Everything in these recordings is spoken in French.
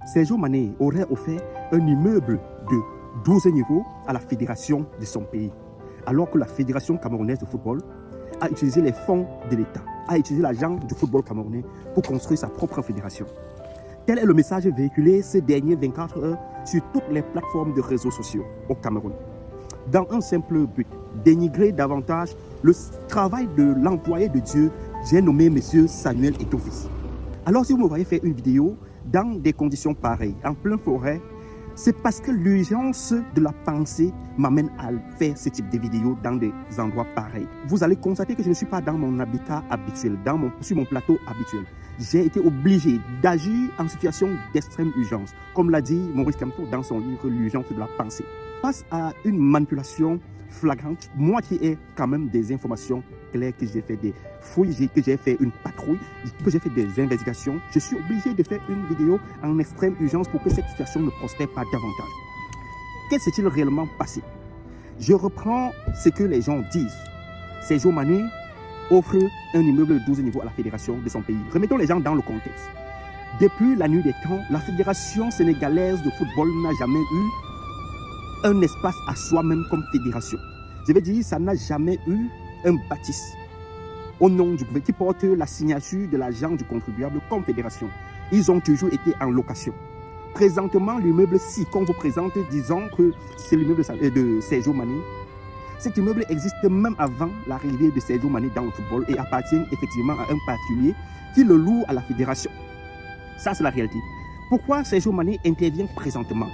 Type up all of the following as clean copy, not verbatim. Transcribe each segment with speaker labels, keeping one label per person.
Speaker 1: Sergio Mané aurait offert un immeuble de 12 niveaux à la fédération de son pays, alors que la fédération camerounaise de football a utilisé les fonds de l'État, a utilisé l'argent du football camerounais pour construire sa propre fédération. Tel est le message véhiculé ces dernières 24 heures sur toutes les plateformes de réseaux sociaux au Cameroun. Dans un simple but, dénigrer davantage le travail de l'employé de Dieu, j'ai nommé M. Samuel Eto'o-Fils. Alors si vous me voyez faire une vidéo dans des conditions pareilles, en pleine forêt, c'est parce que l'urgence de la pensée m'amène à faire ce type de vidéos dans des endroits pareils. Vous allez constater que je ne suis pas dans mon habitat habituel, sur mon plateau habituel. J'ai été obligé d'agir en situation d'extrême urgence, comme l'a dit Maurice Kamto dans son livre L'urgence de la pensée. Face à une manipulation flagrante, moi qui ai quand même des informations claires, que j'ai fait des fouilles, que j'ai fait une patrouille, que j'ai fait des investigations, je suis obligé de faire une vidéo en extrême urgence pour que cette situation ne prospère pas davantage. Qu'est-ce qui s'est-il réellement passé? Je reprends ce que les gens disent. Sergio Mané offre un immeuble de 12 niveaux à la fédération de son pays. Remettons les gens dans le contexte. Depuis la nuit des temps, la fédération sénégalaise de football n'a jamais eu un espace à soi-même comme fédération. Je veux dire, ça n'a jamais eu un bâtisse au nom du gouvernement qui porte la signature de l'agent du contribuable comme fédération. Ils ont toujours été en location. Présentement, l'immeuble-ci qu'on vous présente, disons que c'est l'immeuble de Sergio Mané. Cet immeuble existe même avant l'arrivée de Sergio Mané dans le football et appartient effectivement à un particulier qui le loue à la fédération. Ça, c'est la réalité. Pourquoi Sergio Mané intervient présentement?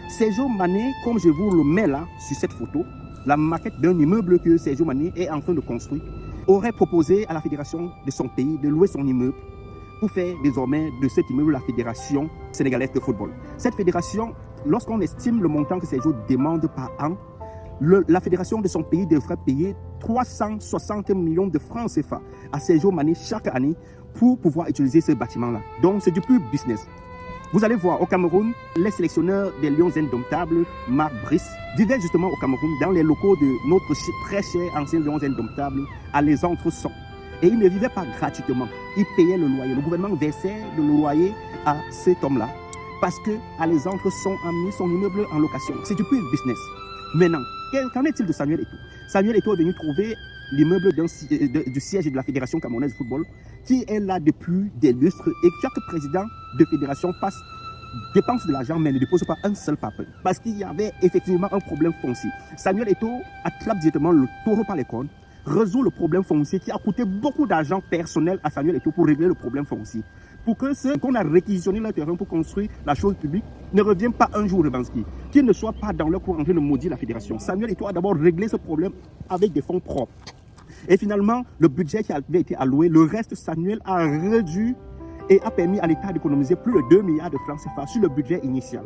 Speaker 1: Sergio Mané, comme je vous le mets là, sur cette photo, la maquette d'un immeuble que Sergio Mané est en train de construire, aurait proposé à la fédération de son pays de louer son immeuble pour faire désormais de cet immeuble la fédération sénégalaise de football. Cette fédération, lorsqu'on estime le montant que Sergio demande par an, la fédération de son pays devrait payer 360 millions de francs CFA à Sergio Mané chaque année pour pouvoir utiliser ce bâtiment-là. Donc c'est du pur business. Vous allez voir, au Cameroun, les sélectionneurs des Lions Indomptables, Marc Brice, vivaient justement au Cameroun dans les locaux de notre très cher ancien Lions Indomptables à Les Entressons. Et ils ne vivaient pas gratuitement, ils payaient le loyer. Le gouvernement versait le loyer à cet homme-là parce qu'à Les Entressons a mis son immeuble en location. C'est du pur business. Maintenant, qu'en est-il de Samuel Eto'o? Samuel Eto'o est venu trouver l'immeuble du siège de la Fédération camerounaise de football qui est là depuis des lustres et chaque président de fédération dépense de l'argent mais ne dépose pas un seul papier parce qu'il y avait effectivement un problème foncier. Samuel Eto'o attrape directement le taureau par les cornes, résout le problème foncier qui a coûté beaucoup d'argent personnel à Samuel Eto'o pour régler le problème foncier. Pour que ceux qu'on a réquisitionné leur terrain pour construire la chose publique ne reviennent pas un jour Revansky, qu'ils ne soient pas dans leur cours en train de maudire la fédération. Samuel Eto'o a d'abord réglé ce problème avec des fonds propres. Et finalement, le budget qui avait été alloué, le reste, Samuel a réduit et a permis à l'État d'économiser plus de 2 milliards de francs CFA sur le budget initial.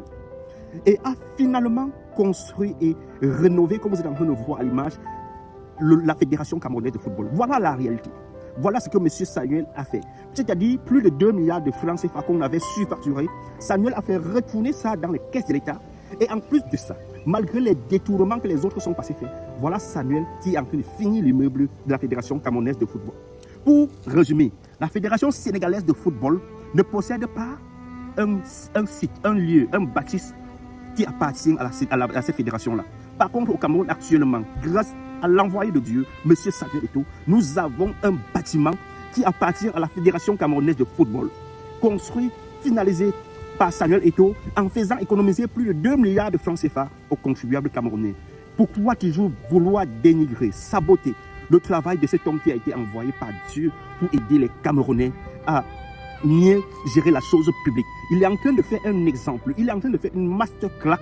Speaker 1: Et a finalement construit et rénové, comme vous êtes en train de voir à l'image, la Fédération camerounaise de football. Voilà la réalité. Voilà ce que M. Samuel a fait. C'est-à-dire plus de 2 milliards de francs CFA qu'on avait surfacturé. Samuel a fait retourner ça dans les caisses de l'État. Et en plus de ça, malgré les détournements que les autres sont passés faire, voilà Samuel qui est en train de finir l'immeuble de la Fédération camerounaise de football. Pour résumer, la Fédération sénégalaise de football ne possède pas un site, un lieu, un bâtisse qui appartient à cette fédération-là. Par contre, au Cameroun actuellement, grâce à l'envoyé de Dieu, M. Samuel Eto'o, nous avons un bâtiment qui appartient à la Fédération camerounaise de football, construit, finalisé par Samuel Eto'o en faisant économiser plus de 2 milliards de francs CFA aux contribuables camerounais. Pourquoi toujours vouloir dénigrer, saboter le travail de cet homme qui a été envoyé par Dieu pour aider les Camerounais à mieux gérer la chose publique? Il est en train de faire un exemple, il est en train de faire une masterclass,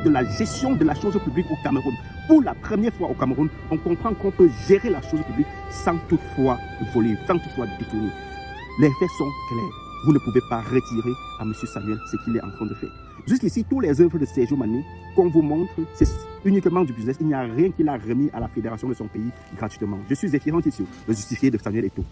Speaker 1: de la gestion de la chose publique au Cameroun. Pour la première fois au Cameroun, on comprend qu'on peut gérer la chose publique sans toutefois voler, sans toutefois détourner. Les faits sont clairs. Vous ne pouvez pas retirer à M. Samuel ce qu'il est en train de faire. Jusqu'ici, tous les œuvres de Sergio Mané qu'on vous montre, c'est uniquement du business. Il n'y a rien qu'il a remis à la fédération de son pays gratuitement. Je suis Zéphirin Tissot, le justifié de Samuel Eto'o.